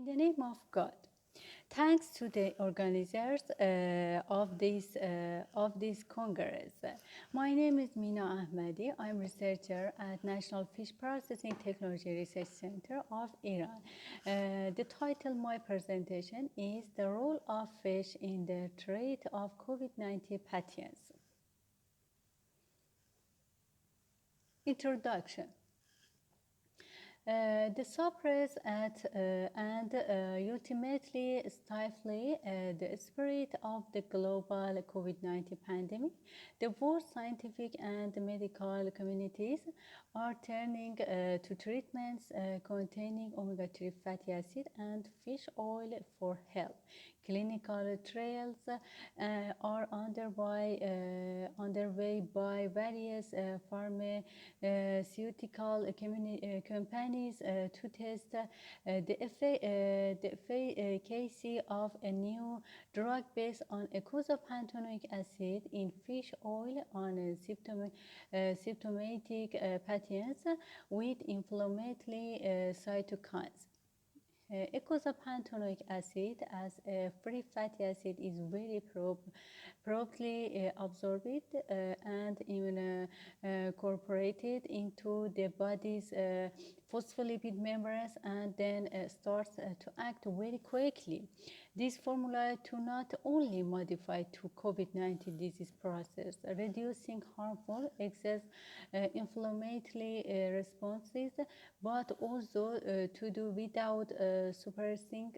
In the name of God, thanks to the organizers of this Congress. My name is Mina Ahmadi. I'm researcher at National Fish Processing Technology Research Center of Iran. The title of my presentation is The Role of Fish in the Treat of COVID-19 Pathogens. Introduction. The suppress and ultimately stifle the spread of the global COVID-19 pandemic. The world scientific and medical communities are turning to treatments containing omega-3 fatty acid and fish oil for help. Clinical trials are underway by various pharmaceutical companies to test the efficacy of a new drug based on eicosapentaenoic acid in fish oil on symptomatic pathogens with inflammatory cytokines. Eicosapentaenoic acid as a free fatty acid is very promptly absorbed and incorporated into the body's phospholipid membranes and then starts to act very quickly. This formula to not only modify to COVID-19 disease process, reducing harmful excess inflammatory responses, but also to do without suppressing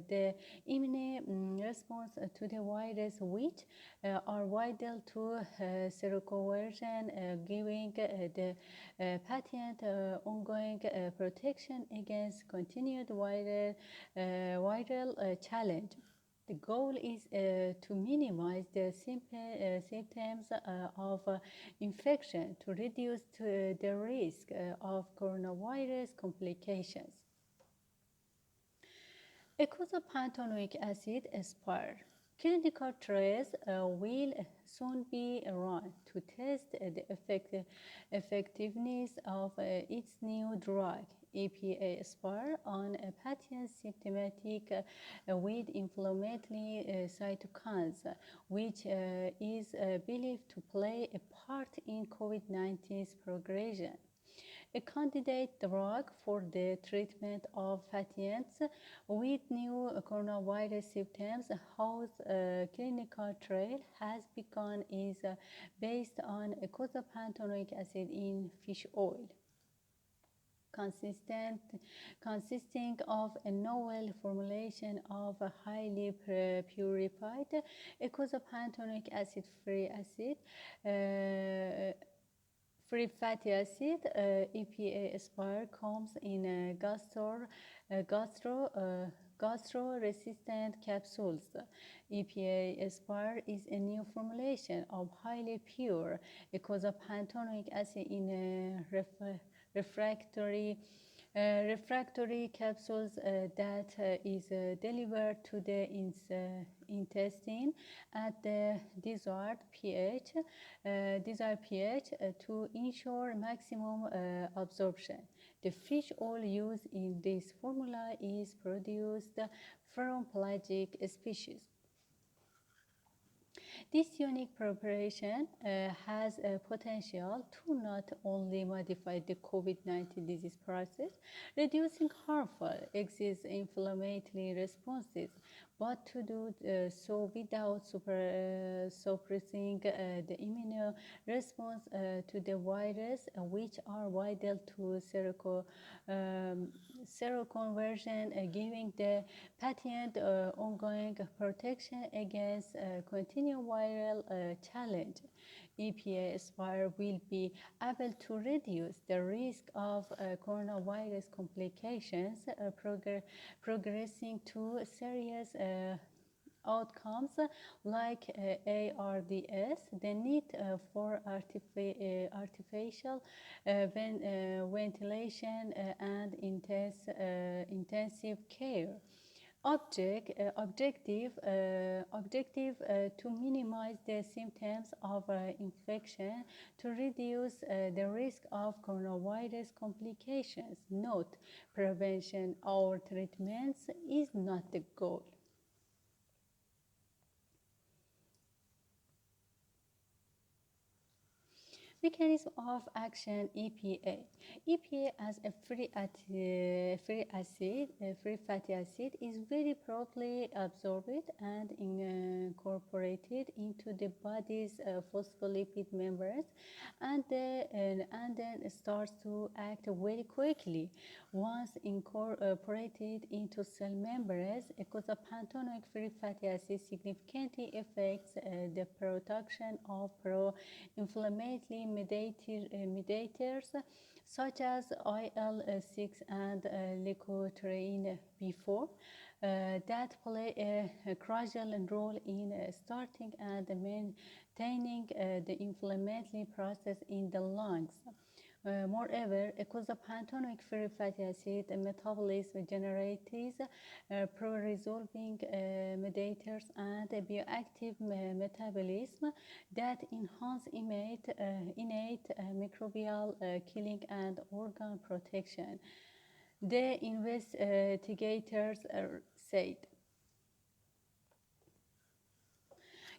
the immune response to the virus, which are vital to seroconversion, giving the patient ongoing protection against continued viral challenge. The goal is to minimize the symptoms of infection to reduce the risk of coronavirus complications. Eicosapentaenoic acid SPAR. Clinical trials will soon be run to test the effectiveness of its new drug, EPA-FFA, on patients symptomatic with inflammatory cytokines, which is believed to play a part in COVID-19's progression. A candidate drug for the treatment of patients with new coronavirus symptoms whose clinical trial has begun is based on eicosapentaenoic acid in fish oil, consisting of a novel formulation of a highly purified eicosapentaenoic free fatty acid. EPA-FFA comes in gastro-resistant capsules. EPA-FFA is a new formulation of highly pure eicosapentaenoic acid in refractory capsules that is delivered to the intestine at the desired pH to ensure maximum absorption. The fish oil used in this formula is produced from pelagic species. This unique preparation has a potential to not only modify the COVID-19 disease process, reducing harmful excess inflammatory responses, but to do so without suppressing the immune response to the virus, which are vital to seroconversion, giving the patient ongoing protection against continued viral challenge. EPA-FFA will be able to reduce the risk of coronavirus complications progressing to serious outcomes like ARDS, the need for artificial ventilation and intensive care. Objective to minimize the symptoms of infection to reduce the risk of coronavirus complications. Note, prevention or treatments is not the goal. Mechanism of action EPA. EPA as a free fatty acid is very properly absorbed and incorporated into the body's phospholipid members and then starts to act very quickly. Once incorporated into cell membranes, eicosapentaenoic free fatty acid significantly affects the production of pro-inflammatory mediators such as IL-6 and leukotriene before that play a crucial role in starting and maintaining the inflammatory process in the lungs. Moreover, eicosapentaenoic free fatty acid metabolism generates pro-resolving mediators and bioactive metabolism that enhance innate microbial killing and organ protection. The investigators said.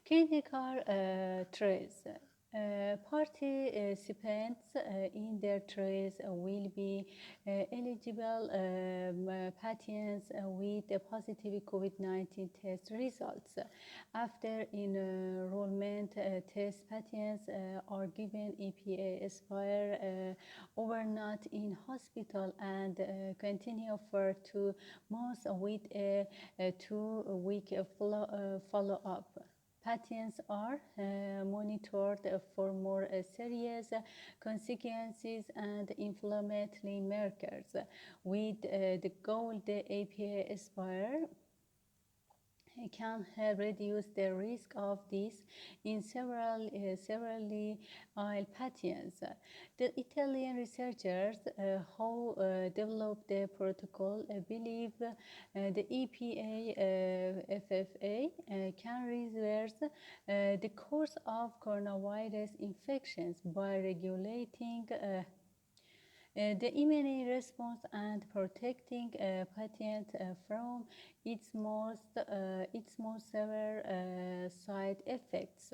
Clinical trials. Participants in their trials will be eligible patients with positive COVID-19 test results. After enrollment test, patients are given EPA-FFA overnight in hospital and continue for 2 months with a 2-week follow-up. Patients are monitored for more serious consequences and inflammatory markers with the goal the EPA-FFA can reduce the risk of this in severely ill patients. The Italian researchers who developed the protocol believe the EPA-FFA can reverse the course of coronavirus infections by regulating the immune response and protecting a patient from its most severe side effects.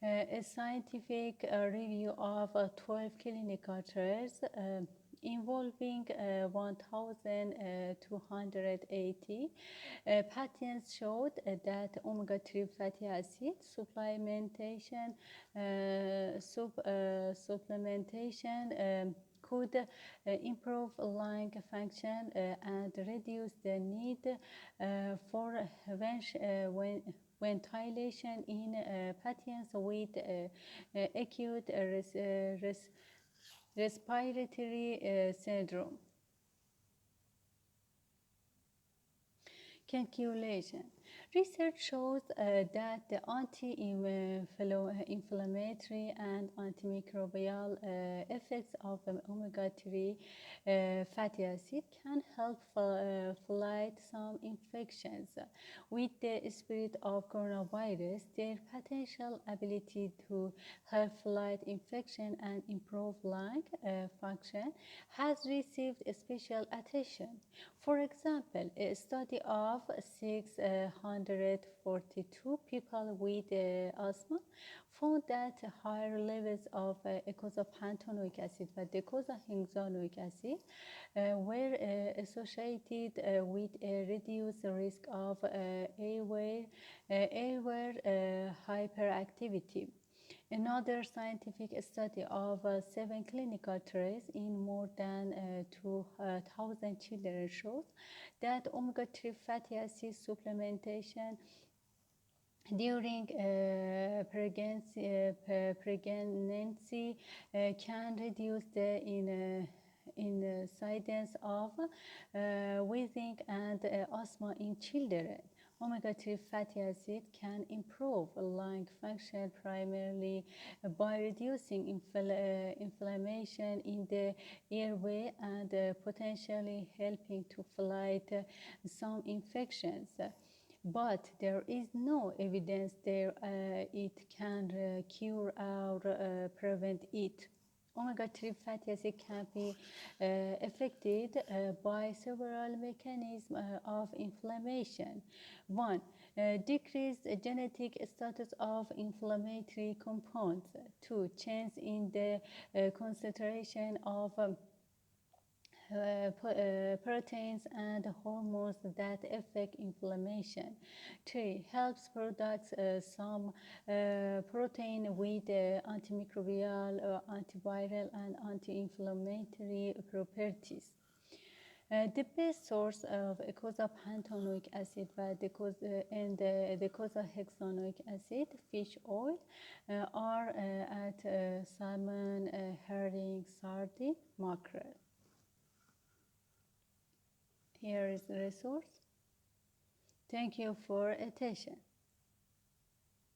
A scientific review of 12 clinical trials involving 1,280 patients showed that omega-3 fatty acid supplementation could improve lung function and reduce the need for ventilation in patients with acute respiratory syndrome. Conclusion. Research shows that the anti-inflammatory and antimicrobial effects of omega-3 fatty acid can help fight some infections. With the spread of coronavirus, their potential ability to help fight infection and improve lung function has received special attention. For example, a study of 642 people with asthma found that higher levels of eicosapentaenoic acid and docosahexaenoic acid were associated with a reduced risk of airway hyperactivity. Another scientific study of 7 clinical trials in more than 2,000 children shows that omega-3 fatty acid supplementation during pregnancy can reduce the incidence of wheezing and asthma in children. Omega-3 fatty acid can improve lung function primarily by reducing inflammation in the airway and potentially helping to fight some infections. But there is no evidence there it can cure or prevent it. Omega-3 fatty acid can be affected by several mechanisms of inflammation. One, decreased genetic status of inflammatory compounds. Two, change in the concentration of proteins and hormones that affect inflammation. 3. Helps produce some protein with antimicrobial, antiviral, and anti-inflammatory properties. The best source of eicosapentaenoic acid and docosahexaenoic acid, fish oil, are at salmon, herring, sardine, mackerel. Here is the resource. Thank you for attention.